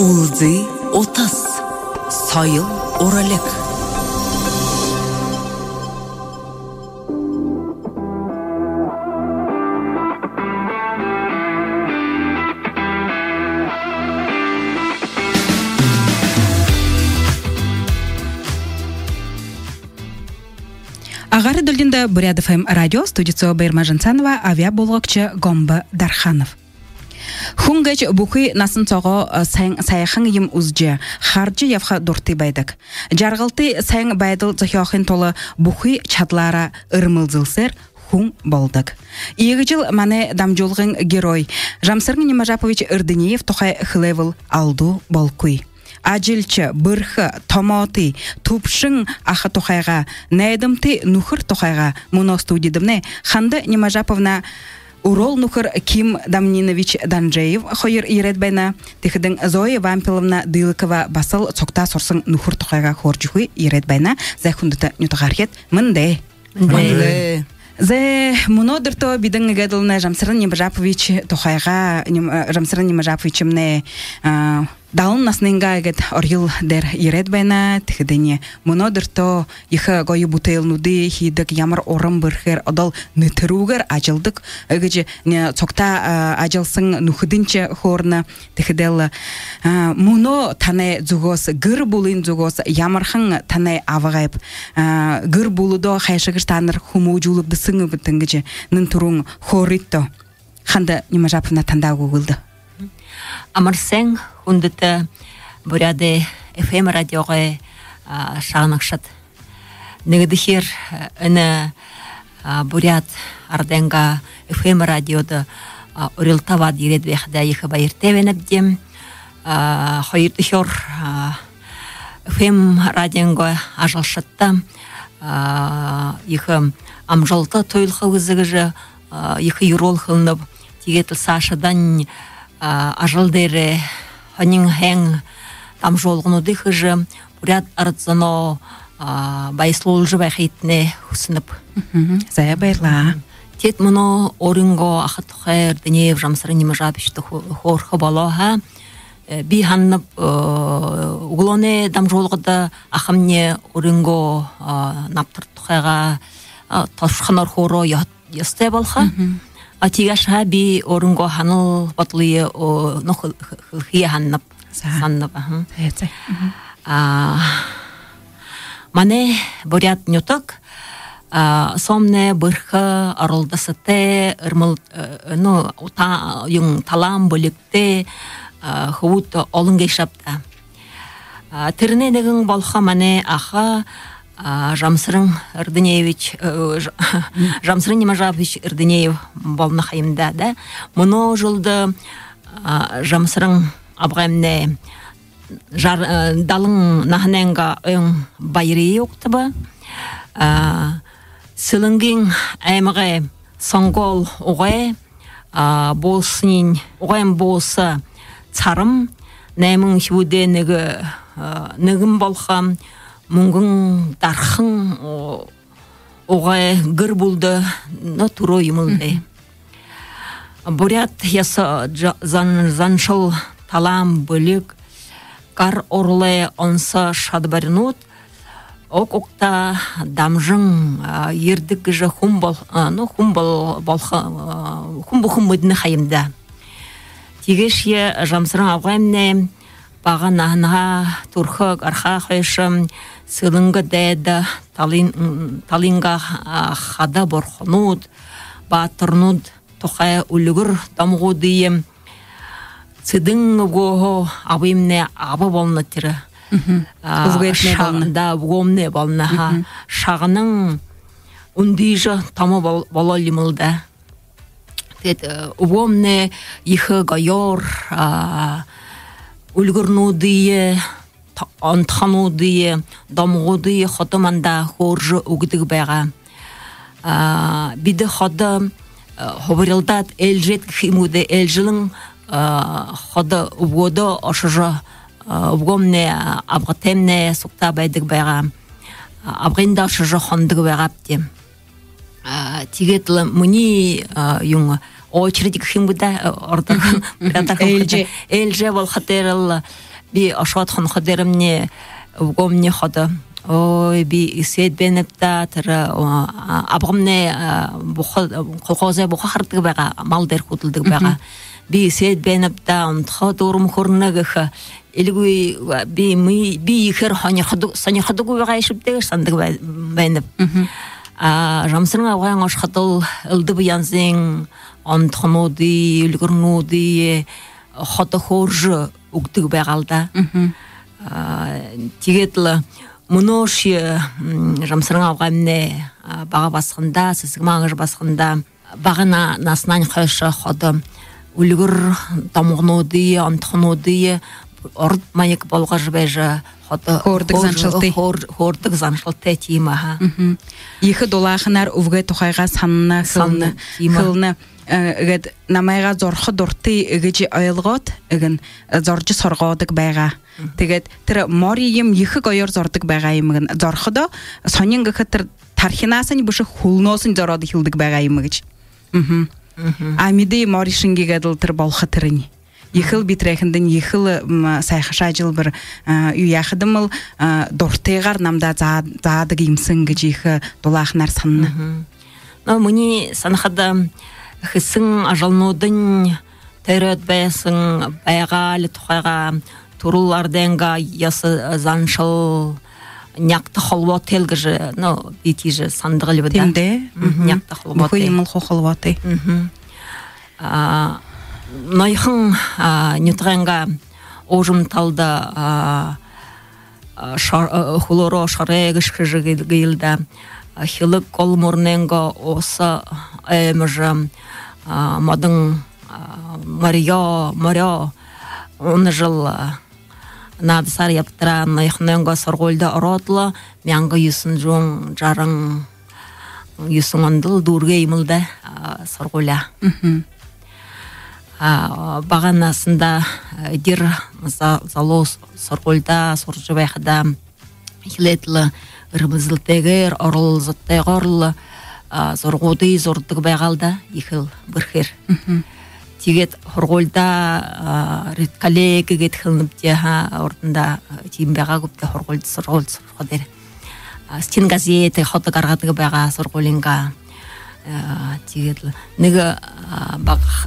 Улзы отас, сайыл оралек. Агары дөлдінде Бурят ФМ радио студиясы Байырма Жансанова, авиаболғықчы Гомба Дарханов. Хунгеч бухи насын соғы саяхың ем үзже, харджи явха дұрты байдық. Жарғылты саяң байдыл захиохын толы бухи чадлара ырмылзылсыр хун болдық. Егі жыл мане дамжолғын герой Жамсырын Немажапович Ирдынеев тухай хлевел алду болкуй. Ажилчы, бұрхы, томоты, тупшың ақы тухайға, найдымты нухыр тухайға мұно студидымне Ханды Немажаповна Урол нухыр Ким Дамнинович Данжеев хойыр иредбайна, тихидың Зоя Вампиловна Дылыкова басыл цокта сорсын нухыр тухайға хоржухы иредбайна, зайхундыты нютағархет мынде. Зе мұнодырто бидің гадылына Жамсырын Немажапович тухайға, Жамсырын Немажаповичімне Далын наснынға егет оргил дер ерет байна, тихидене мұнодырто ехі гойы бутейлнуды хидік ямар орын бірхер, одал нытыруғыр ажылдық, егеже цокта ажылсың нухыдынчы хорна, тихидел мұно таны зүгос, гыр булын зүгос, ямархың таны авағайып, гыр булудо хайшығыш таныр хуму жулыбды сыңы бітінгеже нынтыруң хоритто. Ханды Немажаповна тандау ғылды. Амарсен хундыты Буряды ФМ радиоға шағынықшыд. Негідіхер үні Буряд арденға ФМ радиоды үрілтавад ередвеқді ехі байыртевен әбдем. Хойырдыхер ФМ радиоға ажалшытта ехі амжалты тойлқы өзігіжі ехі юрол қылынып тегетіл сашыдан ажалдері ханин хэн там жолғынуды хыжы Бурят арыдзано байслолжы байхейтіне хүсініп. Зая байла. Тет мұны орынго ақытықайыр Дінеев Жамсырын Немажаповичті хорқы балаға би ханнып ұғылоне дам жолғыда ақымне орынго наптыртықайға ташқанар хоро ястай балға. Атигаша би орынго ханыл батлые хия ханнап саннап. Мане Бурят нюток сомне бырхы арылдасыте ырмыл юң талам бөлікте хут олыңгай шапта. Тіріне дегін балха мане аха Жамсырын Ирдынеевич, Жамсырын Немажапович Ирдынеев болны қайымда, да? Мұны жылды Жамсырын абғаймне далың нахненға өң байыры өктібі. Сылыңгин әйміғай соңғол оғай болсынын, оғайым болсы царым, нәймің хюде нігім болхам, Мұңғын дархын оғай гір бұлды тұро емілді. Бурят ясы заншыл талам бөлік қар орлы онса шадбарынут, оқ-оқта дамжың ердік жы хумбы-хумбыдыны қайымда. Тегеш е Жамсырын авғаймне бағанағыға тұрхық арқа қойшым сылыңғы дәді талинға қада борхынуд, батырнуд, тоқай үлігір дамғу дейім. Цыдың ғоғы абымне абы болны тірі. Шағында бұғымне болны. Шағының үндейжі тамы болалымылда. Ұғымне ехі ғайор, үлгірнудые, антханудые, дамғудые хотыманда хоржы үгідіг байға. Биді ходы хобырылдат әлжет химуды әлжілің ходы үгоды ашыжы үгомне абғатемне сұқта байдық байға. Абғында ашыжы хондығы байға апте. Тегетлі мұни юңы очередь кхимбуда орда элже бол хатерал би ашат хан хадеремне угомне хада ой би исет бенепта тара абгымне колхоза бу хартык бага малдер хутылдык бага би исет бенепта хадурум хорнагыха илгуй би ихер хани хаду сани хаду бага ишиптег сандык бенеп жамсырың авган ашхатыл ылды буянзың антхануди үлгөрнуди хата хоржы угтык багалда тигетла мұноши жамсырың авғамне баға басқында, сізгі маңыр басқында бағына насынан қайшы ходы үлгір тамуғнуды, антықнуды орд майық болға жібәжі хордық заншылты тима. Ехі долағынар ұвғы тұқайға санына қылны намайға зорқы дұрты үгіжі айылғат үгін зоржы сорғадық байға. Тэгээд тэр морием ехі гойор зордық байға емігін. Зорқы да сонин ғықы тэр тархинасын бұшы хулносын зорады хилдік байға емігіч. Амиды мори шинге гадыл тэр болқы тэріні. Ехіл битрәхіндін ехіл сайқыша жыл бір үйяқыдымыл дұртыйғар намда заадығы емсін гіж ехі долағынар санны. Мұни санықыда хысың ажалнудың тәрөт бәясың байғалы тұқайға туруларденга ясы заншыл някты холвот телгіжі, бетежі сандығылы бұда. Темде? Някты холвот. Бұқы еміл холвоты. Найхың нютғанға ожым талда хулоро шарегіш кіжі гейлда хилік колмурненга осы әміжі мадың Мария оны жыл надысар яптыра найхыненга сарғолда ұратлы мәңгі юсын жоң жарың юсын ондыл дұрге емілді сарғоля. Бағанасында дир зало сарғолда соржы байқыда хилетлі ұрмызылтегер, орыл зыттайғарлы зорғуды зордығы байғалда ехіл бірхер. Тегет хорғолда риткале кегет хылынып де ордында тиім байға көпте хорғолды сұрға дер. Стен газеті хоты қарғатығы байға сұрғолинға тегетлі. Неге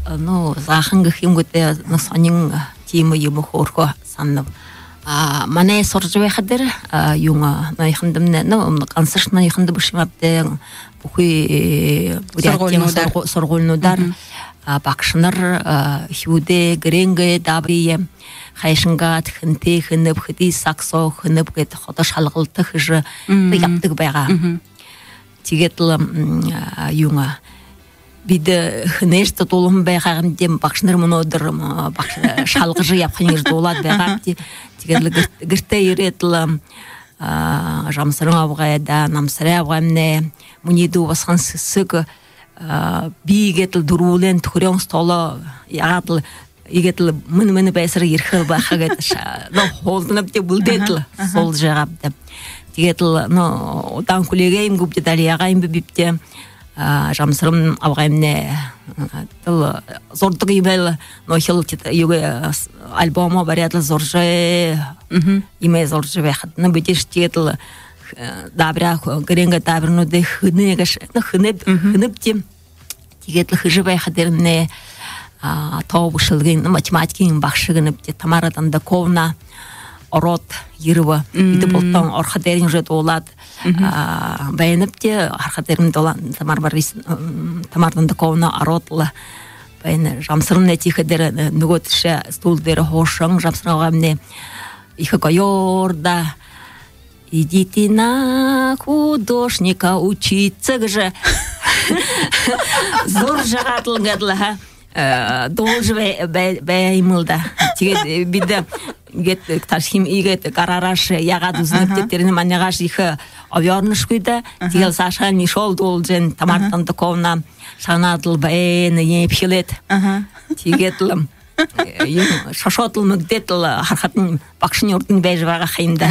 зағынғы хем көте нұсанын тиімі емі хорғы санып. Мане сұржы байқадыр юңа найқындымны, қансыш найқынды бұшымапты бұқы сұрғолынудар бақшыныр хюде, гренге, дабрие, қайшынға тіхінте, хініп, хіді сақсо, хініп, ходы шалғылты хыжы яптық байға. Тегетлі юңа. Биді хінешті толым байғағым дем бақшыныр мұнодыр шалғыжы япқан ерді олады байғап де. Тегетлі гірті еретлі жамсырың авғайда, намсыры авғайымне, мұнеду басқан сысық бейгетіл дұрулен түкірен столы яғатыл егетіл мұны бәсірі ерхіл бақы холдынып де бұлдетіл сол жағапты. Тегетіл одан күлегейім көпте далияғайым біпте жамсырым авғайымне зордық емел нохил альбома барятыл зоржы еме зоржы бәқытыны бөтеш тегетіл дабра гренга дабрнуды хынып тем тегетлі хыжы байқадеріне тауышылген математиканың бақшығынып те Тамарадан да ковна орот еріві биді болттан арқадерін жөт олады байынып те арқадерін Тамардан да ковна оротлы байыны жамсырын нәтихедері нүгетіші стулдері хошың жамсырын ғамне ихы койорда идите на художника учиться же. Зор жағатыл ғадылға должы бәймілді. Тегет биді тархим игет қарарашы яғад ұзыныптеттеріне манеғаш ихы авиарныш көйді. Тегел сашқан нишол должен Тамартан Дыковна шанатыл бәйіні епшілет. Тегетлім. Шашотыл мүгдетіл харқатын бақшын өрдің бәжі баға қайымда.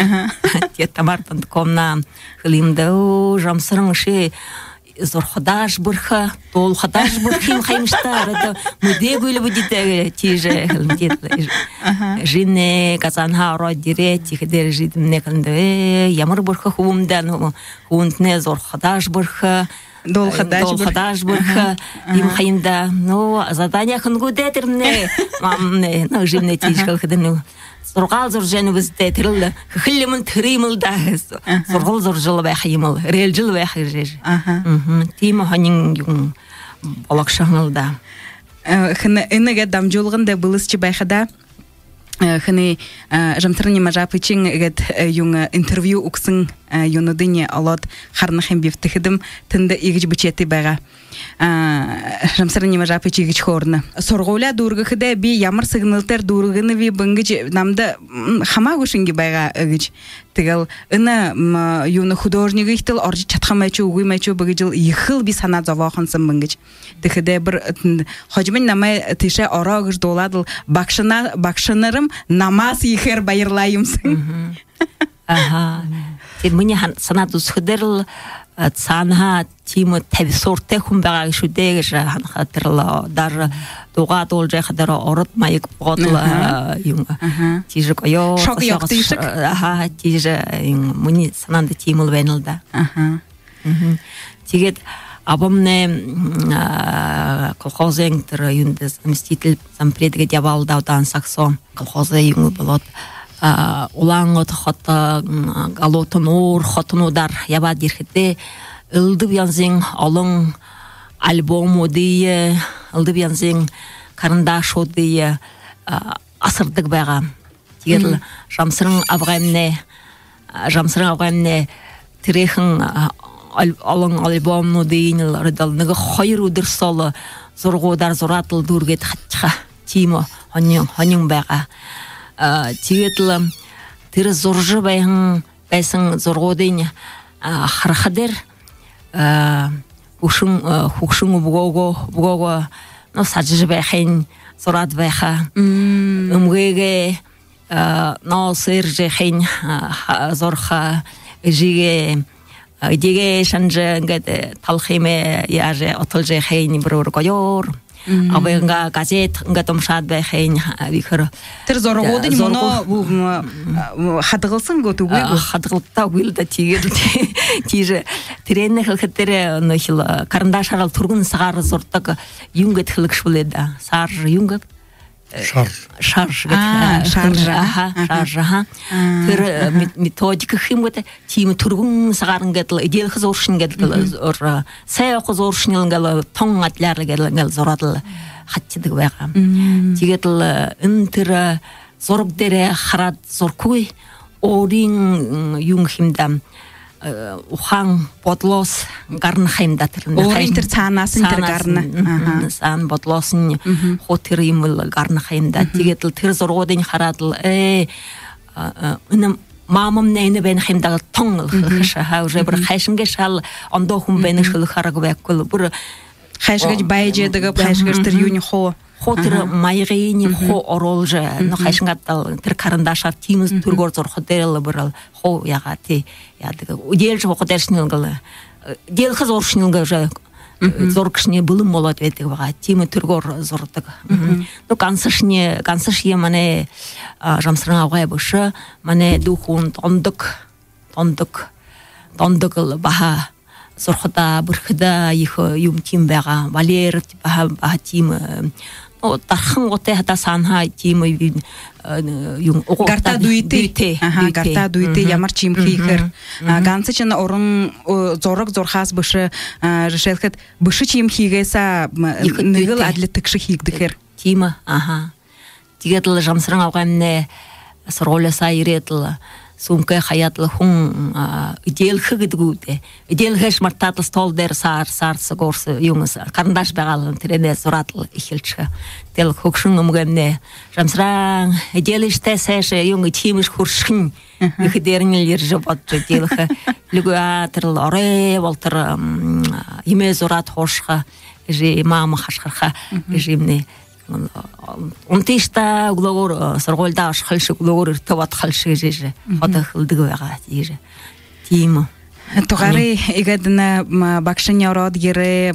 Тамартан Дыковна қылымды жамсырың үші зорходаш бұрха, толхадаш бұрхим қаймыштар, мүде гөлі бүдеті тежі қылымдеді. Жинне қазанға ұра дере, текедер жидімне қылымды, ямыр бұрха хуымдан, хуынтіне зорходаш бұрха, долхадаш бұрха, им қайымда, задания қынгуде тірімне, мамне, жимне тежі қылқыдым, Зорғал зор жәні бізде тірілді, қылымын түреймілді, зорғал зор жылы бәйхейміл, рел жылы бәйхей. Теймі ханин балақшаңылда. Үніге дамжолғында бұлысчы бәйхада, хыны жамтырыне мажапычың гет юңа интервью уксын юнудыне алот харнахым бифтихидим тынды игич бычети бага жамтырыне мажапычы игич хорны сорголя дургыхыда би ямар сигналтар дургыны ви быңгыч намда хама гушинги бага игич тигел ына юны художник ихтил оржи чатхамачу угымачу быгыжыл ихыл би санат завахынсын быңгыч тихиде бір хожмин намай тише орагыш доладыл бакшынырым намаз ихер байырлайымсың. Мені санат ұсқыдырыл цанға тимі тәбі сорты құмбаға үшудегі жатырылы. Даже доға дол жайқыдары орыт майық бұғатылы юңға. Тежі қойо. Шоқ еқ дейшік? Тежі мені сананды тиміл бәнілді. Тегет абымне колхозың түрі юнды заместитель зампредіге дябалдаудан сақсон. Колхозы юңы болот. Улан отхота галотын ор хотын удар яба дирхете ылдып янзың алың альбому дие ылдып янзың карындаш одие асырдык бага тигер жамсырың абгаймне тирехин алың альбому дейнил рыдалныгы хайыр удырсалы зоргодар зоратыл дургет хатча тимо ханның бага тиетлы тиры зоржы байың байсың зоргодын хархадер хукшың бугого саджы байхын зорат байха умгеге сыр жехын зорха жиге деге шанжы талхиме яже отыл жехын бір койор абайынға газет tomshad байхын вихыр тір зоргодын мұны хадығылсын көту ғой хадығылта өйлді тиже тренні хылхеттері карындаш арал тұрғын сағары зорттық юнгет хылықш боледі сар юнгет шарж тыр методика химгет тимі тұрғын сағарын кетіл идел қыз оршын кетіл сәй қыз оршын гел тоң атлар гел зорадыл хаттидік байға тигетіл үнтірі зорг дере харат зоркуй орин юнг химдам ухан бодлос гарн хаймда орин тир цаанасын тир гарна сан бодлосын хотирим гарн хаймда тигетил тир зоргодын харатыл үнім мамам нейні бән хаймда тоң хаша уже бір хайшынге шал ондо хум бән шыл харагы бәккөл бір хайшыгыч байжедігі хайшыгыч тир юни хо хотыр майгыйни хо оролжы но хайшынгаттал тир карындашар тиміз түргор зорходерл бирал хо ягати ядыгы удел жо ходершнилгалы дел кыз оршнилга уже зоркшне булым болот ветиг бага тимі түргор зордык но кансышне мане жамсырың агай бушы мане духун тондык баха зорхода бүрхіда юм тим бәға валер баха тим тархын оте хата санха тим юм гарта дуйте ямар чим хихер ганцы чын орын зорхас бышы решетхет бышы чим хигеса нигыл адлеттікші хигдікер тима тигетл жамсырың ауғамне сорголеса иретл сумка хаятлы хун идел хыгдгуде идел хэш мартатл стол дер сарс горс юнгс карандаш багал трене соратл ихилча тел хокшун умгамне жамсраң идел иштесеш юнг тимиш хуршин ихдернилер жабат телха лугатр оре волтер име зорат хошха же мама хашхарха жимне Унтишта углогор сорголдаш халшык углогор тават халшык жеже хата хылдыгы бага жеже тима Тугары игадна бакшыня ород гире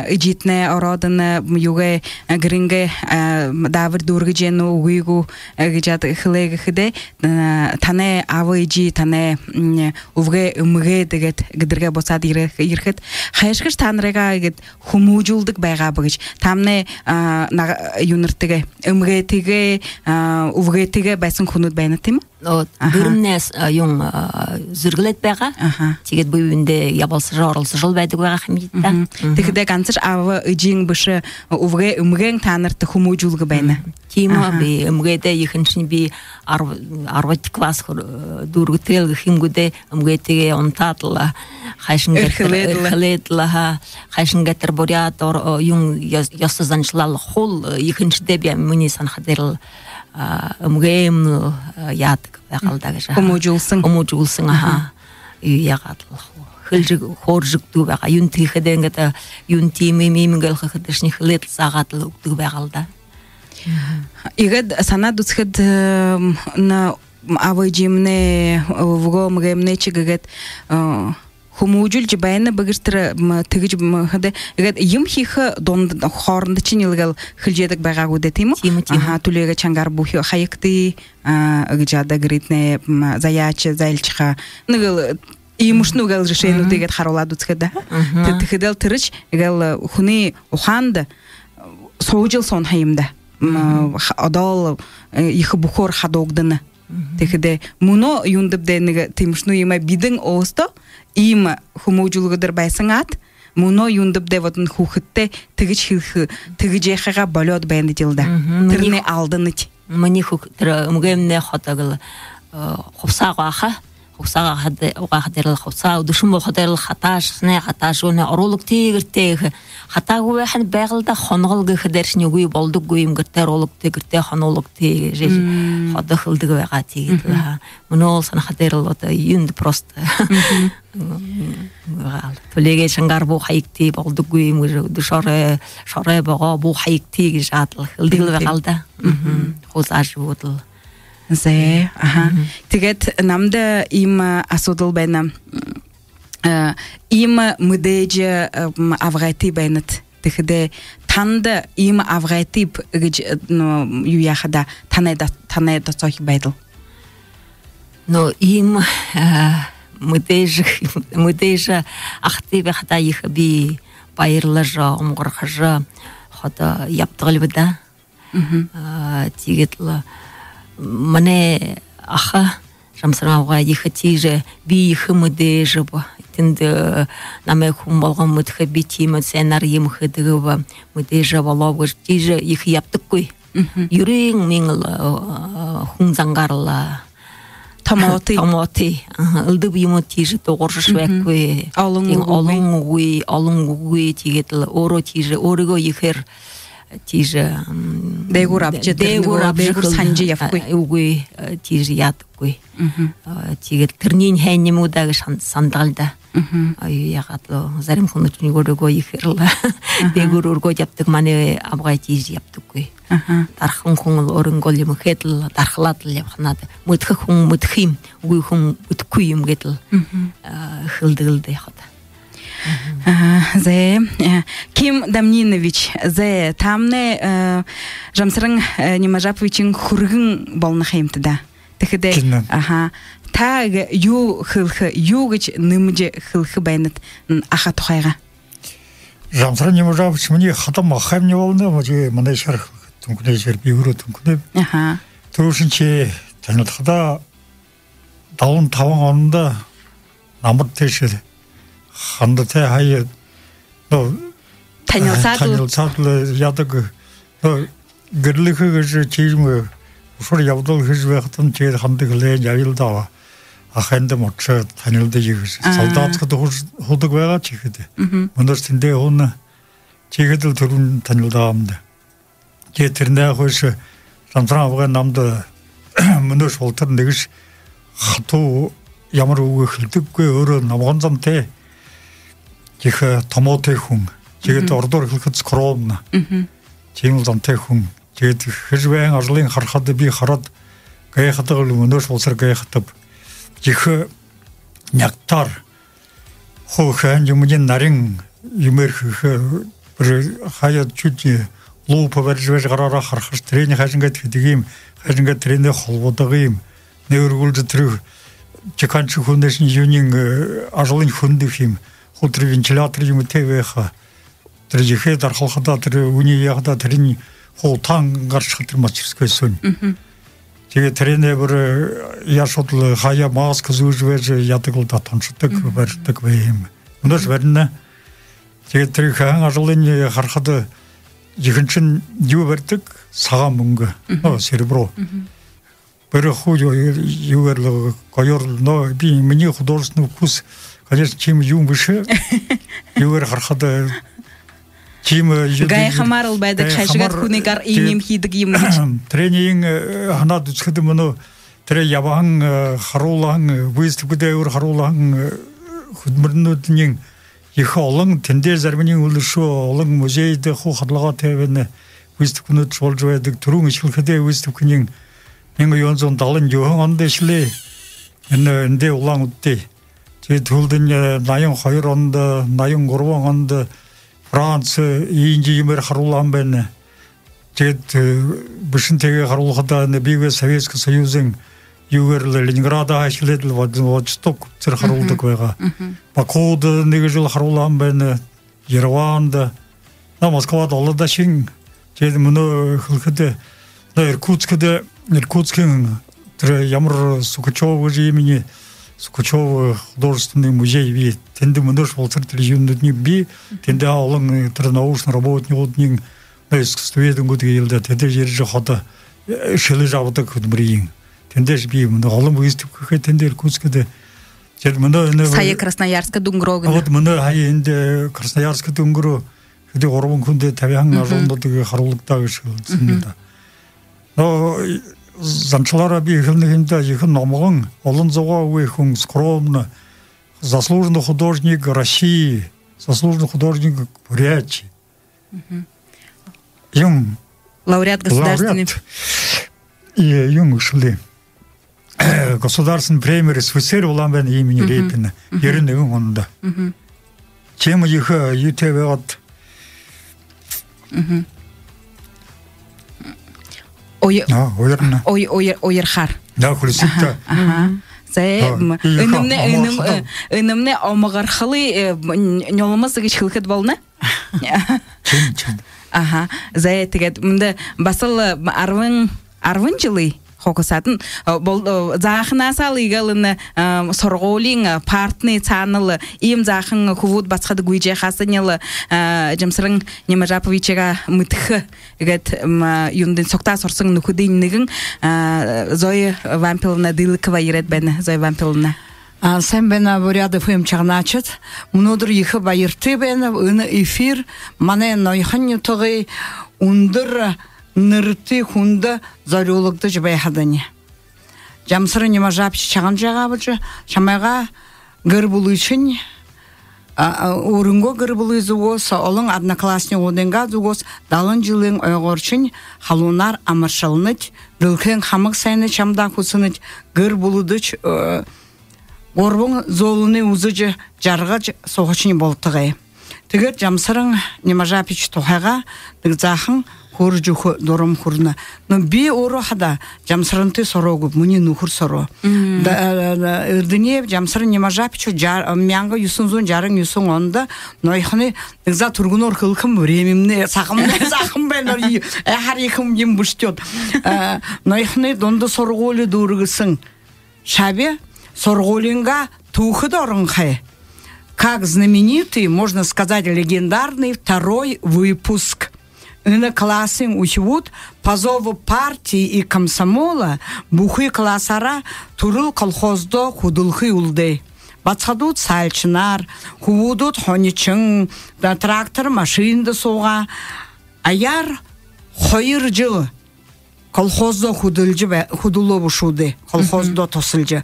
ижитне ородына юге гринге давыр дургыжену уйгу гижат хлеге хиде тане авыжи тане увге умге дегет гидерге босад ирхет хайшгыш танрыга гит хумужулдык байга быгыч тамне юныртыге умге тиге увге тиге байсын хунут байнатым Гүрмнес юн зүргілет бәға, тегет бұйынде ябалсы жарылсы жыл бәді көға қымдетті. Тегеде қансыш авы үжің бұшы ұвғы үмген танырты хуму жүлгі бәйні. Тима бі үмгеде екіншін бі арватты класс дұрғы трелгі химгуде үмгетеге онтатылы, қайшын гәттір қайшын гәттір борят, юн ясызаншылалы қол екіншіде бі мүне сан қадеріл Умгем ятык бақалдағы жа. Умужулсың, аха. Үй яғадыл. Хылжық, хоржық ду бақа. Юн тихеден гата, юн тимей меймінгіл қықыдышны хылетл сағатыл ұқтығы бақалда. Игад сана дұсқыд авы жеміне, вұғы мұғеміне чігігет хумужул жібайны бұғыштыры тігіж мұхады. Ем хиқы донды хорынды чинилгал хылжедік байға өдетеймі? Түлеге чангар бұхи қайықты ұғыжады гритне заячы, зайлчыға. Нүгіл емушны ұғал решену дегет хароладу цқыда. Тігідел тұрыч хуны ұханды соғжыл сон хайымда. Адал иқы бұқор хадоғдыны. Тігіде мұны юндып дәнігі тимушну ема бидің оғысты им хумужулгыдыр байсыңат, мұны юндып деватын хухытты тігіч хилхы, тігіч ехаға балет бәйінді делді. Түріне алдыны ти. Мұны хухыттыры үмгемне хотағылы құпсаға аға, құпсаға қадеріл құпса, ұдышым бұл қадеріл қаташ, сіне қаташ, оны оролық тегіртегі. Қатағы өйін бәғілді қонғылғы қадершіне өй болдық өйім кіртер олық тегірте қонолық тегі, қады қылдығы өйға тегірді. Мұны ол сан қадеріл үйінді просто. Төлеге шыңғар бұл қайықты болдық өйім шары бұға бұл қайықты жатыл қылдығы өйғалды. Қозажы өділ. Зе, тегет намда им асудыл бәйна им мүдейджі авғайты бәйнат тегеде танды им авғайты юяхада танайда сохи бәйділ. Но им мүдейджі ақты бәқта ехі би байырлы жа, ұмғырқы жа қода яптығыл біда тегетлі Мане аха жамсырмауға ехі тейжі би ехі мүде жыбы. Тінді намай құм болған мүдхі би теймі сәнар емхі дығыбы мүде жыбы лауғы тейжі ехі яптық қой. Юрең меңіл құң заңғарыла. Тамоты. Үлдіп емі тейжі тоғыршы швәк қой. Алың ұғой тегетілі. Оро тейжі, орыға ехер тиже дегур санжи яфкой угой тиже яткой тиге тернин хэннем удаг сандалда ягатло зарим хунутни горго ихерла дегур урго яптык мане абгай тиже яптыкой тархын хунгыл орынгол юм хетл тархлатл яхнады мутхы хун мутхим угой хун муткуйым гетл хылдылды хата Зе Ким Дамнинович зе тамне жамсырың Немажаповичың хургын болны хаймтыда. Тегеде та ю хылхы югыч нымже хылхы байнат аха тухайга. Жамсырың Немажапович мне хатам ахайм не болны, мыжы мындай шарх түнкүнө жер бийүрө түнкүнө. Турушинче танытыда даун таван онда намыр тешеді. Ханды те хайы танылсадлы ядығы гірлігі ғыжы чеймі ұшыр явдыл ғыжы вәқтін чейді ханды ғылайын явилдава ақайынды мұтшы танылды егіз солдатқыды ғылдық вәға чейгіді мұнырсінде оны чейгіділ түрін танылдағамды кетірінде ғыжы жамсыран авған намды мұныр шолтыр негіз қату ямар ұғы қылдық көй өрі намған замте Тихо томоте хун, тигет ордор хилкет скромно. Тимл замте хун, тигет хижвен ажлин хархады би харад гайхатагыл мөнөш болсар гайхатып. Тихо няктар 호хан 주문진 나링 유메르크 bir hayat çütü lupa verjver qarara xarxır treni xajınga tüdügüm xajınga treni xolbodagım ne urguldu tru çıkançı hundeşin юнин ажылын хундыфим хутр вентилятор юм твх трежихе дархалхада тр униягда трени холтан гаршхтырмачскөй сон теге трене bir яшотлы хая маска зужвер ятыгылда таншыдык бардык бейим мындаш берне теге трихаң ажылын хархады жигинчин юбердик саган мөнгө серебро бір худо юверлы койор но би мне художественный вкус конечно чем юм выше ювер хархады чем гай хамарл байдаг хашгат хүнийгар ийм хийдэг юм гэж тренинг хана дүцхэд мөн тэр яван харуулан выставкадээр харуулан хөдмөрнүүдийн их олон тэндээ зармын үлэршөө олон музейд хухарлага тавина выставкнууд болж байдаг түрүүн ишгэлхэдээ выставкны 1970 онд дэшлээ энэ улаан үдтэй тэгээд төлдөн 82 онд 83 онд Франц инженер харуулсан байна. Тэгээд бишинтэйгээ харуулхадаа бивэ Советский Союзын юуэр Ленинграда ашиглаад Владивосток зэрэг харуулдаг байгаа. Бакуд нэг жил харуулсан байна. Ереванд, Москвад олоодаа шин тэгээд мөнөө хэлэхэд Иркутскийн тэр ямар Сукачев имени Сукачев художественный музей ви тэнд мөнөш болцор тэр юмнуудны би тэнд олон тэр научный работникуудын искусствоведүүд гэлдэ тэд ярьж ходоо шилж авдаг хөдөлмөрийн тэндээс би олон выставках тэнд Иркутскэд тэр мөнөө сая Красноярска дүнгөрөө вот мөнөө хаяа энд Красноярска дүнгөрөө хэдий 3 хүндээ 50 ажуулнуудыг харуулдаг гэж хэлсэн да. Но Занчлара би хэлнэхэндээ их номгон олон зугаа хүн скромно заслуженный художник России, заслуженный художник Бурятии. Юм лауреат государственный юм шли. Государственный премия СССР улан имени Репина. 91 онда. Чем их ЮТВ ойрхар. Да, хулиситта. Өнөмне омагархалы нёлмас гэж хэлэхэд болно. Чин. Аха. Зэ тэгээд мында басыл 10 жылы хокусатын бол заахнасал игалын соргуулын партны цаанал им заахан хувуд бацхад гүйжэ хасаныл жамсрын Немажаповичга мытх гэт юндын сокта сорсын нөхөдийн нэгэн Зоя Вампиловна Дылыкова ирээд байна. Зоя Вампиловна Sen bana buraya film çağnaçıt. Munodur yıkı bayırtı bana ını efir mane noyhan yutuğu undur nırtı hunda zarulukta cibay hadani. Jamsırı Немажапович çağın cağabıcı şamağa gırbulu için Орынго гырбылы зугос, олың одноклассник оденга зугос, далын жылың ойғорчын, халунар амыршылыныч, дылкен хамық сайны чамда кусыныч, гырбылыдыч, орбың золыны узыжы жарғач соғычын болтығай. Тігер жамсырың Немажапович тоғайға, дығзақын хоржуху дором хурна. Но би оро хада жамсырынты сорогу, муни нухур соро. Ирдіне жамсырын Немажапович мянга юсунзун жарың юсун онда, нойханы дығза тургунор хылқым времимне сақым бәлер әхар екім ем бұштет. Нойханы донды сорголы дұрғысын. Шабе сорголинга тухы дорын хай. Как знаменитый, можно сказать, легендарный второй выпуск. На классе учут по зову партии и комсомола бухы классара турыл колхоздо худулхы улды. Бацхадут сальчинар, худут хоничын, да трактор машинды соға. Аяр хойыр жыл колхоздо худулы бушуды, колхоздо тосылжы.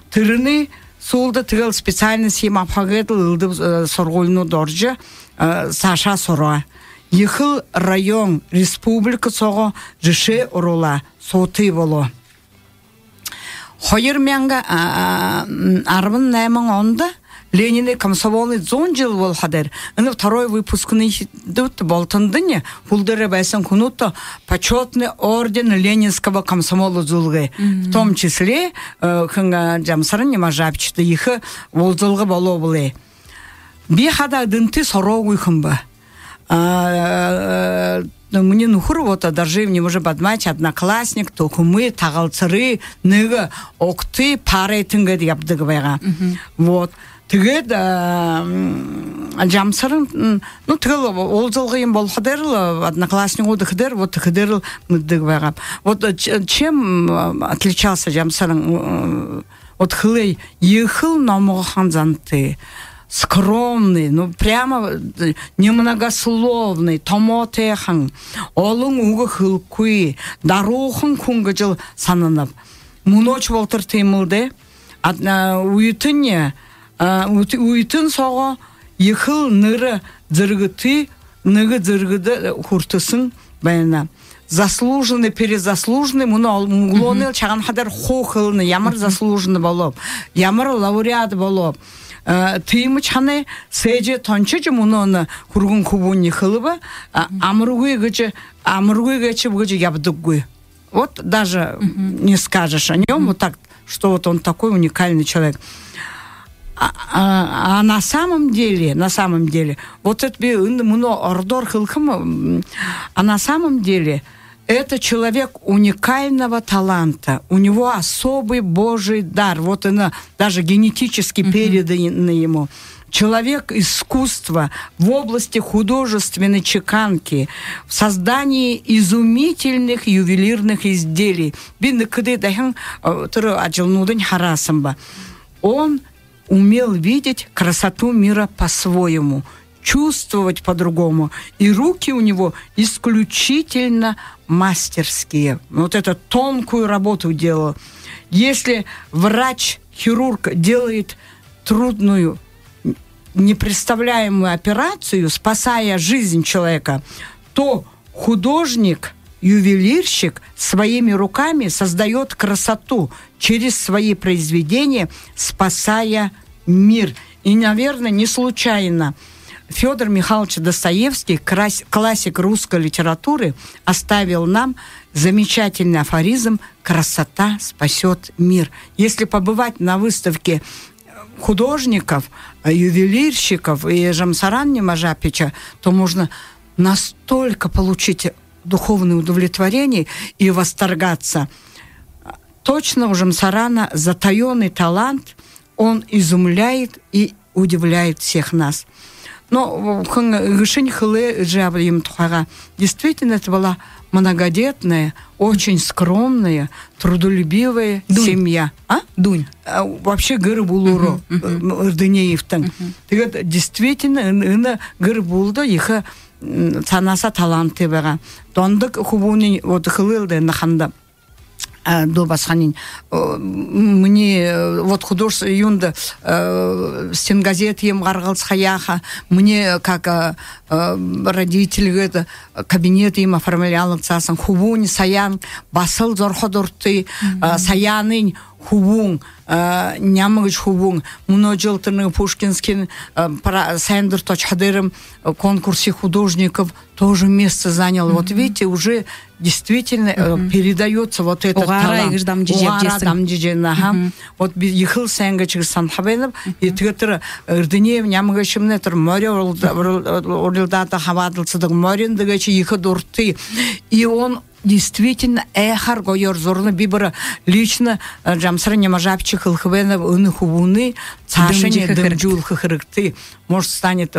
Тырыны солда тыгыл специальный схема пагетл ылды сорголну доржы Саша Сора. Ехыл район республика соғы жышы ұрула соты болу. Хойыр мәңгі арвын нәмің онды Ленины комсомольный зон жыл бол хадер. Аны второй выпускный дут болтандыне. Хулдere байсан кунуто почетный орден Ленинского комсомола зулгы. В том числе ханга жамсарын нема жапчты их волзулгы боло буле. Би хада дынты сорогуй хымба. Мне нухур вот даже не может подмать одноклассник, то мы тагалцары, ныга, окты, пары тынгы ябдыгы байга. Вот. Тэгээд жамсарын ну тэгэл ол жылғы юм бол хадерл одноклассник оды хадер вот хадерл мыдык байга. Вот чем отличался жамсарын от хылей ехал на моханзанты скромный, ну прямо немногословный, томотехан, олың уғы хылкуи, дарухын күнгіжіл санынып. Мұноч болтыр теймілді, уйтын соға ехыл ныры зіргіті, ныгы зіргіді хуртысын байына. Заслуженный, перезаслуженный, мұны чаған хадар хохылны, ямар заслуженный болып, ямар лауреат болып. Тыймы чаны сэджи тончыжы мұны хургун кубунни хылыба, амругуй гэчи ябдыгуй. Вот даже не скажешь о нем, вот так, что вот он такой уникальный человек. А на самом деле, вот это ордор хылхым, а на самом деле это человек уникального таланта. У него особый Божий дар. Вот она даже генетически передана ему. Человек искусства в области художественной чеканки, в создании изумительных ювелирных изделий. Он умел видеть красоту мира по-своему, чувствовать по-другому. И руки у него исключительно мастерские. Вот эту тонкую работу делал. Если врач-хирург делает трудную, непредставляемую операцию, спасая жизнь человека, то художник, ювелирщик своими руками создает красоту через свои произведения, спасая мир. И, наверное, не случайно Федор Михайлович Достоевский, классик русской литературы, оставил нам замечательный афоризм «Красота спасет мир». Если побывать на выставке художников, ювелирщиков и Жамсаран Немажапича, то можно настолько получить духовное удовлетворение и восторгаться. Точно у Жамсарана затаенный талант, он изумляет и удивляет всех нас. Но действительно это была многодетная, очень скромная, трудолюбивая семья. Дунь. Вообще гыры булуру, Ирдынеевтың. Действительно, гыры булды, их санаса таланты бага. Тондык хубуни вот хылылды наханда. До басханин. Мне вот художество юнда стенгазет ем гаргалцхаяха. Мне как родители это кабинет им оформлял цасан хубуни саян басыл зорходорты саянын хубун нямыгыч хубун множелтырный Пушкинский Сандер Точхадером конкурсе художников тоже место занял. Вот видите, уже действительно передается вот этот талант. Вот ехал Сангачик Санхабенов и тетр Ирдынеев нямыгачымны тер море орилдата хавадылцы море дагачи ехадурты. И он действительно эхар гойор зорны бибара лично Жамсаран Немажапчик Хылхвенов унхубуны цашене дымджул хырыкты. Может станет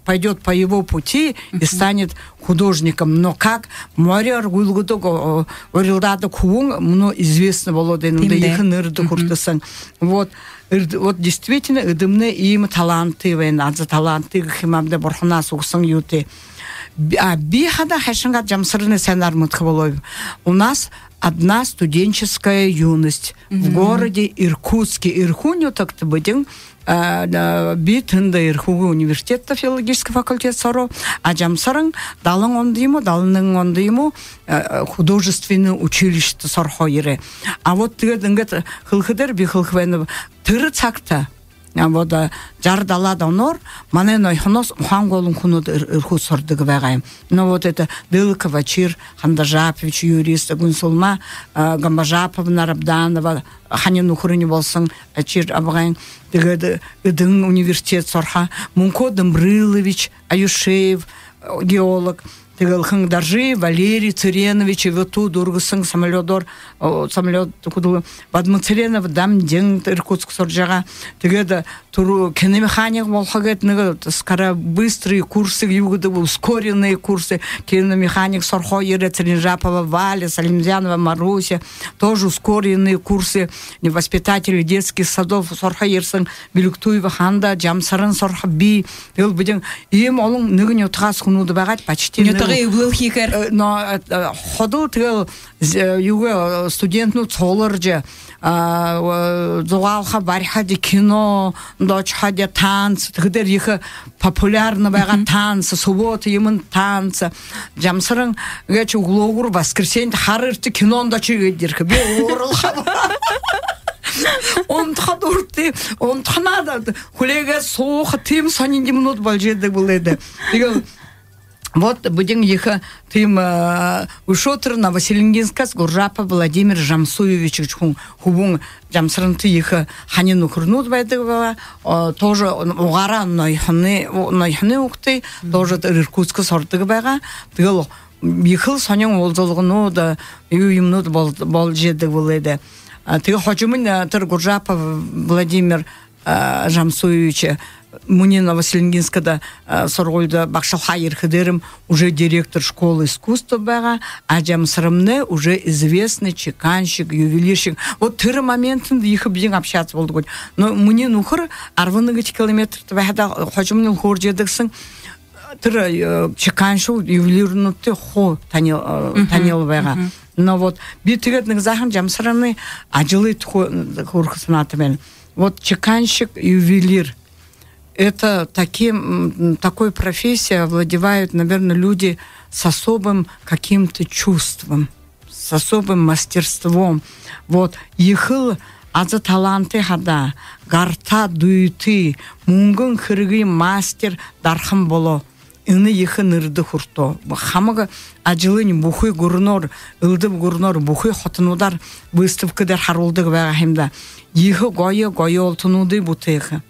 пойдет по его пути и станет художником. Но как море аргулгуто орилдата кувун мно известно володен дыхнырды куртасан. Вот действительно дымны им таланты венадза таланты химамде борхана суксан юты. Бихада хэшанга Жамсарыны сенар мутхволой. У нас одна студенческая юность в городе Иркутске. Ирхуню так-то будем битында Ирхугы университетта филологический факультет соро, а Жамсарын далың онды ему художественное училище сорхойры. А вот тыгыдынгыт хылхыдыр би хылхвенов тыры цакта вот жардала донор мане нойхнос ухан голун кунуд ирху сордыгы багайм. Но вот это Дылкова, Чир, Хандажапович, юрист, Гунсулма, Гамбажаповна, Рабданова, Ханин Ухрыни болсын, Чир Абагайн, Дын университет сорха, Мунко Домбрылович, Аюшеев, геолог, Тыгылхың Даржи, Валерий Цыренович, и вот тут Дургысың самолет кудылы, Бадмы Цыренов, дам ден Иркутск сорджага, тыгыда туру киномеханик волхагет, скоро быстрые курсы, югоды ускоренные курсы, киномеханик Сорхо, Ира Царинжапова, Валя, Салимзянова, Маруся, тоже ускоренные курсы, воспитатели детских садов, Сорха Ерсың, Белюктуева Ханда, Джамсарын Сорха Би, им олың нүгін өтіғас құнуды бағат, почти но ходу тыл юга студентну цолорже зугалха бархади кино дочхади танц тыгдер их популярны байгаа танцы суббота имын танцы жамсырың гэч углогур воскресенье харырты кинонда чигедирке би орылха он тхадурты он тхнада хулега сох тим санинди минут балжеде буледе вот будем их тем ушотр на Василингинскас Гуржапа Владимир Жамсуевич хубун Жамсранты их Ханину Хурнут байдыгова тоже угара нойхны укты тоже Иркутска сортыгы байга тыл ихыл саняң олзолгыну да юйымнут болжеды буледы тыл хочумын тыр Гуржапа Владимир Жамсуевич Мунина Василингинскада соргольда Бакшалха Ерхидерим уже директор школы искусства бага, а Жамсырымны уже известный чеканщик, ювелирщик. Вот тыры моментында их бизин общаться болду. Но Мунин ухыр арвыныгыч километр твахда хочумнил хоржедыксың тыры чеканщик, ювелирнутты хо танил бага. Но вот битыгетник захын Жамсырымны ажилы хурхысынатымен. Вот чеканщик, ювелир. Это такой профессией овладевают, наверное, люди с особым каким-то чувством, с особым мастерством. Вот, ихыл азы таланты хада, гарта дуйты, мунгын хыргы мастер дархам боло. Ины ихы нырды хурто. Хамага ажилын бухой гурнор, ылдып гурнор, бухой хотынудар выставкадар харулдык вагахимда. Ихы гойы олтынуды бутыхы.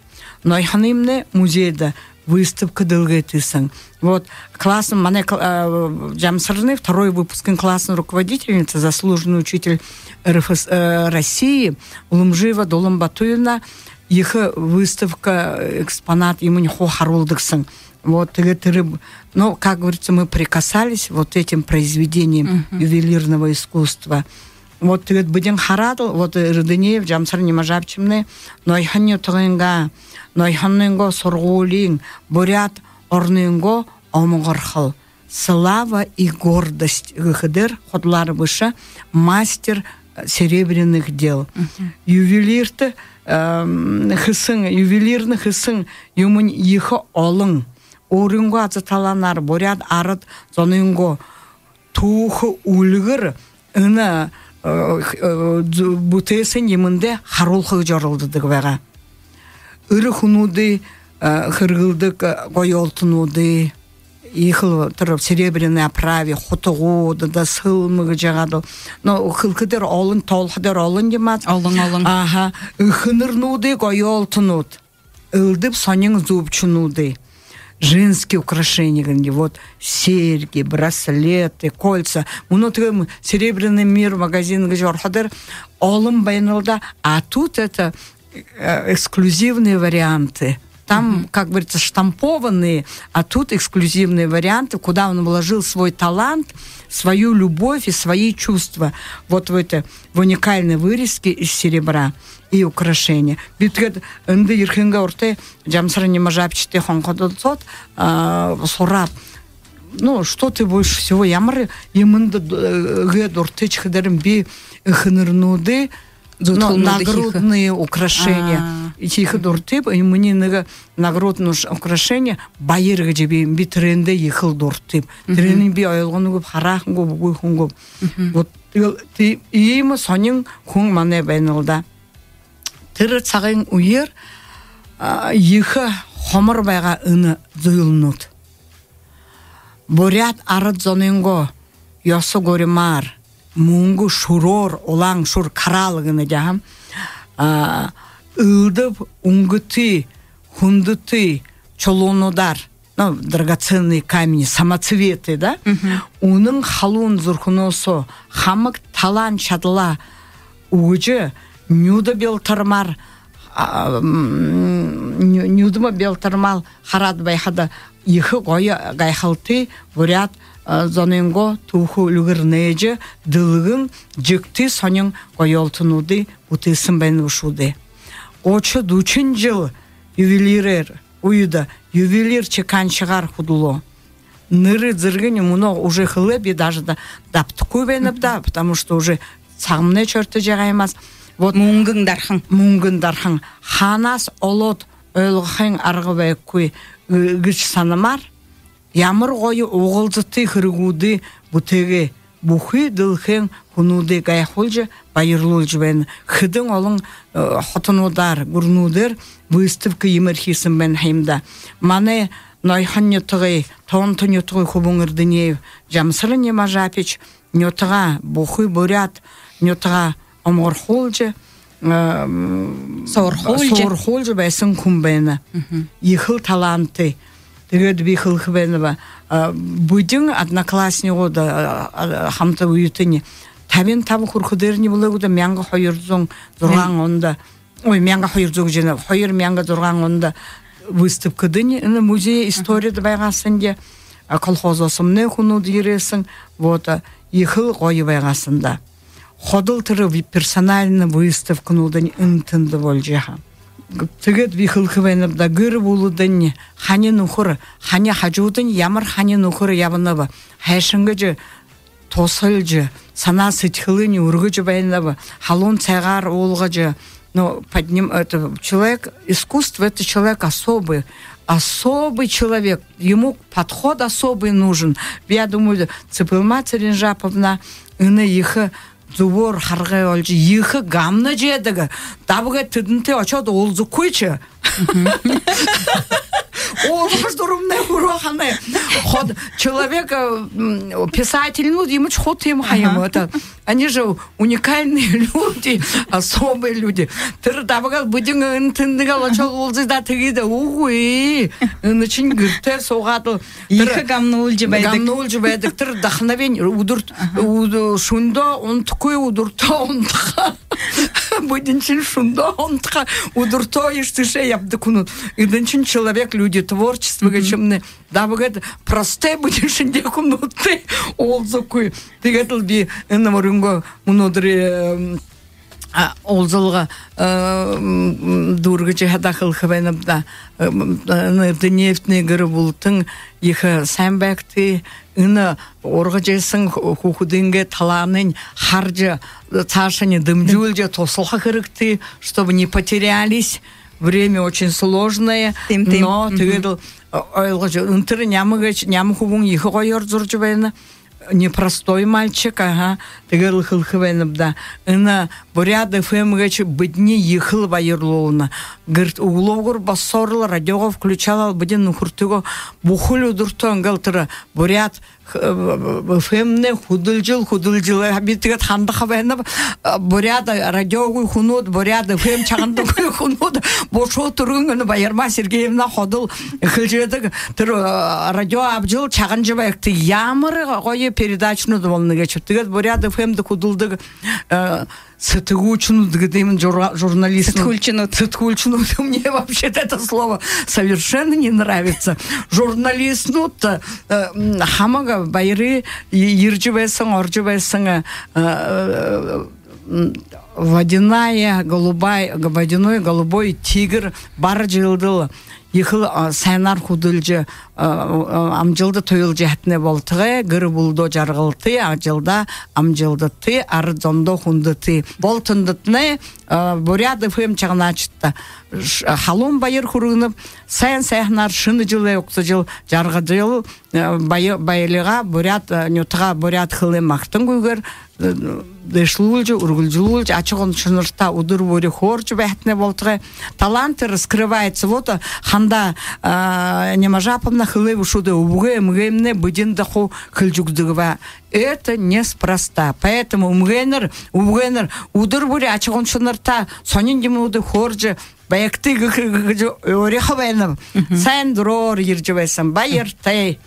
Нойханимне музейда выставка дылгайтысың. Вот классом, мане Жамсырны, второй выпускный классный руководительница, заслуженный учитель России, Улымжиева Долым Батуевна, их выставка, экспонат, ему нихо харулдыксың. Вот, но, как говорится, мы прикасались вот этим произведением ювелирного искусства. Вот, будем харадл, вот, Рыдынеев, Жамсыр Немажапчимны, нойханью тығынға, нойханнынго соргулин, бурят орнынго омғырхыл. Слава и гордость гыхыдыр, ходлары выше, мастер серебряных дел. Ювелирты хысың, ювелирны хысың, юмын ихы олың. Орынго ацыталанар, бурят арыт зонынго тухы улгыр, ына бутесен емінде харулхы жарылдыдық вәға. Үрі хунуды, хыргылдық гойолтынуды, ихыл тұрып серебряный оправе, хотығуды да сылмығы жағады. Но хылқыдыр олын, толқыдыр олын демат. Олын. Аха, хынырнуды гойолтынуд, ылдып сонен зубчынуды. Женские украшения, вот серьги, браслеты, кольца. Внутри серебряный мир, магазин, где олым байнылда, а тут это эксклюзивные варианты. Там, как говорится, штампованные, а тут эксклюзивные варианты, куда он вложил свой талант, свою любовь и свои чувства. Вот в уникальной вырезке из серебра и украшения. Битгет инды ирхинга орте Жамсыр Немажапчите хонходолсот сорап. Ну, что ты больше всего ямры емынды гед ортеч хидерим би хынырнуды, нагрудные украшения. И тихо дуртып, и мне нагрудные украшения байырга жебе би тренде ехал дуртып. Тренин би айылганы көп, харахын көп, гуйхын көп. Вот им сонин хун мане байнылда. Тыры цагын уйыр, ихы хомор байга ыны зыйлнут. Бурят арыт зоненго ёсо горимар мунгу шурор олаң шур каралыгыны жахам ылдып унгыты хундыты чолонудар, ну, драгоценные камни, самоцветы, да? Унын халун зурхуносо хамык талан чадыла угычы нюда белтармар нюдыма белтармал харат байхада ихы гойы гайхалты бурят зоненго туху люгырнеже дылыгын жыкты сонен гойолтынуды бутысын бен ушуды. Очы дучин жыл ювелирер уйда ювелир чекан шығар худуло. Ныры дзыргыни муно уже хылеби даже да даптыку беніп да, потому что уже сағымне чөрті жағаймаз. Вот мунгын дархан. Ханас олот өлғын арғы бәйкуй гыч санамар. Ямыр ғойы оғылзыты хыргуды бұтеге бухы дылхен хунуды гайхулжы байырлулжы бән. Хыдың олың хотынудар, гурнудыр выставка емірхесін бән хайымда. Маны найхан нетіғай, тоғын нетіғай хубыңыр дінеев. Жамсыры нема жапич, нетіға бухы бурят, нетіға омғырхулжы, сауырхулжы бәсін күн бәні. Ехыл таланты. Тегед бихыл хвенова будин одноклассниго да хамта уютыни табин табы хурхудерни булагуда мянга хойырзон зурган онда ой мянга хойырзон жена хойыр мянга зурган онда выставкадыни на музей истории да байгасынде колхозосымны хуну диресин вот ихыл гой байгасында ходыл тыры персональный выставканудан интынды болжаха. Тегет вихыл хвенеп да гыр булудын хани нухур хани хажудын ямар хани нухур ябынабы хайшынгыжы тосылжы сана сытхылыни ургыжы байнабы халон цайгар олгыжы. Но подним это человек искусство, это человек особый человек, ему подход особый нужен. Я думаю, Цепылма Церенжаповна ины ихы зубор харгай олжы ихы гамна жедігі дабыға түдінте очады олзы көйчі олғыш дұрымны уроханы человек писатель, ну ему чхот им хаим это они же уникальные люди, особые люди. Тыр дабыға будин интіндігі очал олзы да тігеді угуи начин гүртер соғады ихы гамна олжы байдық тыр дахнавен удурт шунда он такой удурто он тха будинчин шунда он тха удурто иштыше ябдыкунут иденчин человек люди творчество гачемны дабыға просте будиншин декунуты олзыкуй тегетл би инамарынго мунодри олзылға дургычы хадахыл хвеніп да нефтный гыры бултың ихы сәмбәкті үні орғычысын хухудынге таланын харжы цашыны дымжулжы тосылға кірікті, чтобы не потерялись. Время очень сложное, но тегедл ойлғычы үнтірі нямы хубың ихы қойыр зұржы бәйіні. Непростой мальчик, ага, тегел хылхвенып да. Ына буряды фэмгэч быдни ехыл байырлоуна. Говорит, угловгур басорлы радиога включала быдин нухуртыго бухулю дуртон галтыра. Бурят фэмне худылжыл абитыгат ханды хавенып буряды радиогу хунут, буряды фэм чағанды хунут. Бошо турыңыны Байырма Сергеевна ходыл хылжедік радио абжыл чағанжы байықты ямыры қойы передачну довольно geçip. Тегет буряды фэмді худылдык цитгучну дгдеймін журналист. Цитгучну. Мне вообще это слово совершенно не нравится. Журналистну-то хамага байры иржібайсың, оржібайсың водяной голубой тигр бар жылдыл Ихыл сайнар худылжы амжилды тойлжы хәтне болтыгы, гыры булдо жаргылты, ажылда амжилдыты, ары зондо хундыты. Болтындытны буряды фэм чагначытта. Халон байыр хурынып, сайнар шыны жылы өксі жыл, жарғы жыл байылыға бурят, нютыға бурят хылы мақтың көйгер, дышлуулжы, ургулжулжы, ачығын шынырта удыр бөре хорчы бәхтіне болтыға. Таланты раскрывается. Вот ханда Немажаповна хылы вышуды убугэ мгэмне быдинда ху хылжугдыгва. Это неспроста. Поэтому мгэнер удыр бөре ачығын шынырта сонин демуды хорчы Баякты орехо байнам. Сайн дурор иржі байсам. Байыр тай.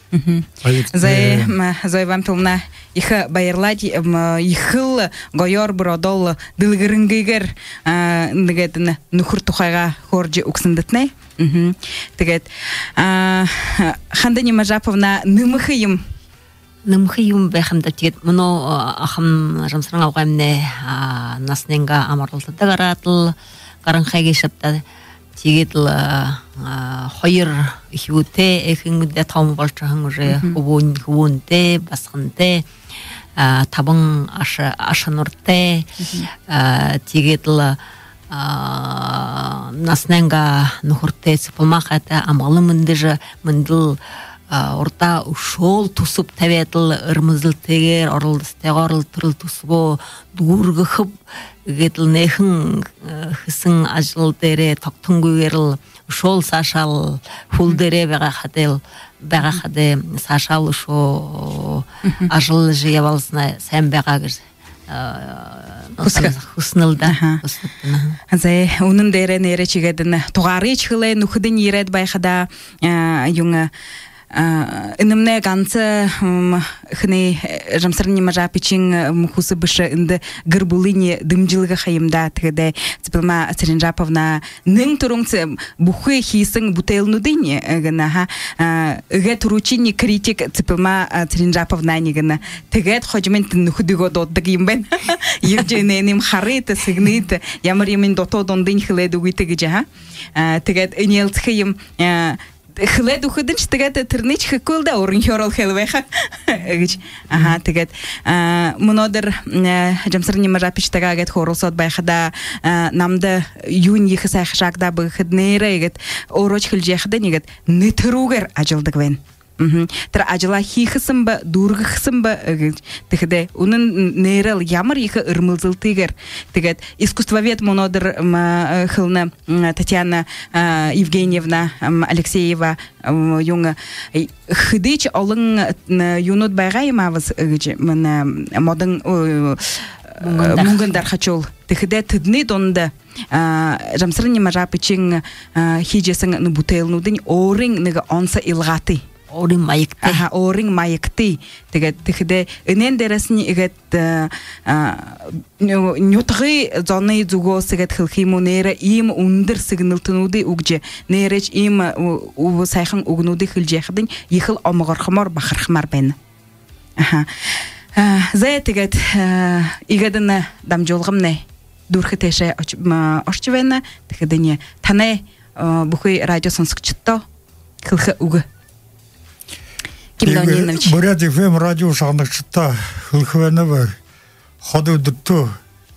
Зой вам пилна их байырлать ихыл гойор бродол дылгырынгыгер дегетіне нухур тухайға хоржы уксындытнай. Дегет Ханда Немажаповна нымыхыйым. Нымхыйым бәхімді тегет. Мұны ақым жамсырың ауғамне насненға амарлылды гаратыл. Каранхайга шапта тигетл хойр хюте эхингде таум болчахан уже хунте басханте табын ашанурте тигетл насненга нухурте сыпылмақата амалы мындыжы мындыл орта ушол тусуп табетл ырмызыл тегер орылдыстегорыл тырыл тусубо дуургы хып гетл нехин хысың ажыл дере токтун көгерил ушол сашал хул дере бага хаде сашал ушо ажыл жиябалсына сен бага хуснылда Азай унун дере нере чигедин тугары чылы нухудын ирет байхада юңа Инымне ганцы хыны жамсырын Немажапичин мухусы бышы инды гырбулыни дымжилыға хайымда тігіде Цепилма Церенжаповна ның турунцы бухы хисың бутейлнудыни гына ыгэ туручини критик Цепилма Церенжаповна нигына тігет ходжымен нухудыго доддыг имбен евжененим харыты сыгныты ямар емен дотодондын хыледу гүйтігі жа тігет инелтхыйым Хледу ходин штегет тернич хкулда орын хорол хелвеха. Ага, тегет. Монодер жамсыр Немажапич тагагет хорол сот байхада намда юн йхсай хшакда бхднере гет ороч хилжехда нигет нитругер ажилдыгвен. Тра ажила хихсым ба дургхсым ба тегде унун нейрал ямар йхы ырмылзыл тигер. Тегет искусствовед монодер хылна Татьяна Евгеньевна Алексеева юнга хыдыч алың юнут байгаймавыз мен модын мунгындар хачол тегде тыдны донда жамсыр Немажапичин хижесың бутейлнудын орың нега онса илгаты Орин майыкты. Ага, орин майыкты. Тегде энен дересни игет нютгы зоны зуго сигет хилхиму нере им ундыр сигнылтынуды угже нереч им у сайхан угнуды хилжехдин йхыл омгорхмор бахархмар бен. Ага. Зая тегет игеден дамжолгымне дурхы теше оччвена тегдене тане бухой радио сонсыкчытто хилхы угы Бурят FM радио шагныкчытта хылхвенебе ходу дутту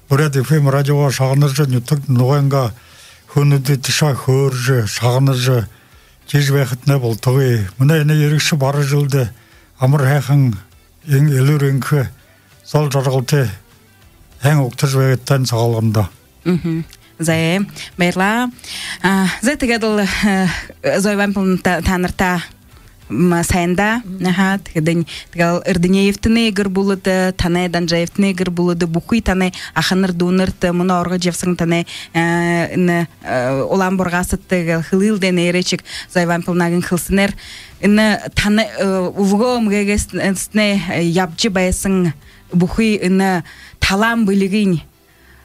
Бурят FM радио шагныржы нютук нуганга хөнүдү тиша хөржы шагныржы жиж вакытна болтугы мына эне ерекше бары жылды амар хайхан эң элүреңкө сол жаргалты эң октож вагыттан сагалганда Зае байла зетегедл зойвампын танырта сайында тегеден тегал Эрденеевтне гыр булды тане Данжаевтне гыр булды бухуй тане аханыр дунырт мына орга жевсың тане улам боргасы тегел хылыл денеречик зайвампылнагын хылсынер ины тане увго мгегесне япчы байсың бухуй ины талам билигин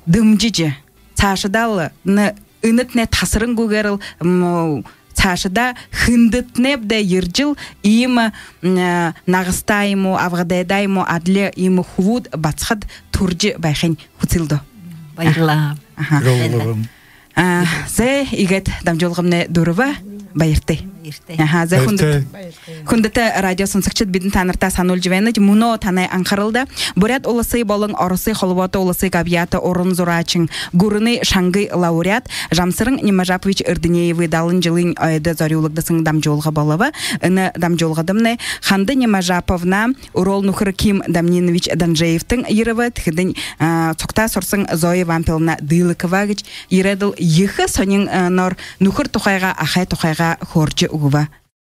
дымжыжы цашыдал ынытне тасырын гугерл Цашыда хындытнеп де ерджил им нагыстайму, авгадайдайму, адле им хувуд бацхад турджи байхен хуцилдо. Байла. Зе игет дамжолгымне дурва. Байырты. За хүндәте радио сонсогчид бидин танырта санул живены муно танай анхарылды. Бурят олысы болың орысы холвото олысы габията орын зурачин гурыны шангы лауреат Жамсырың Немажапович Ирдинеевы далын жылын айды зорюлыгдысың дамжолға болавы. Ыны дамжолғадымны Ханды Немажаповна Урол Нухыр Ким Дамнинович Данжеевтың еріві тхидын цокта сорсың Зоя Вампиловна Дылыковагыч ереділ ехы сонин нор Нухыр тухайға ахай тухайға хорчы угува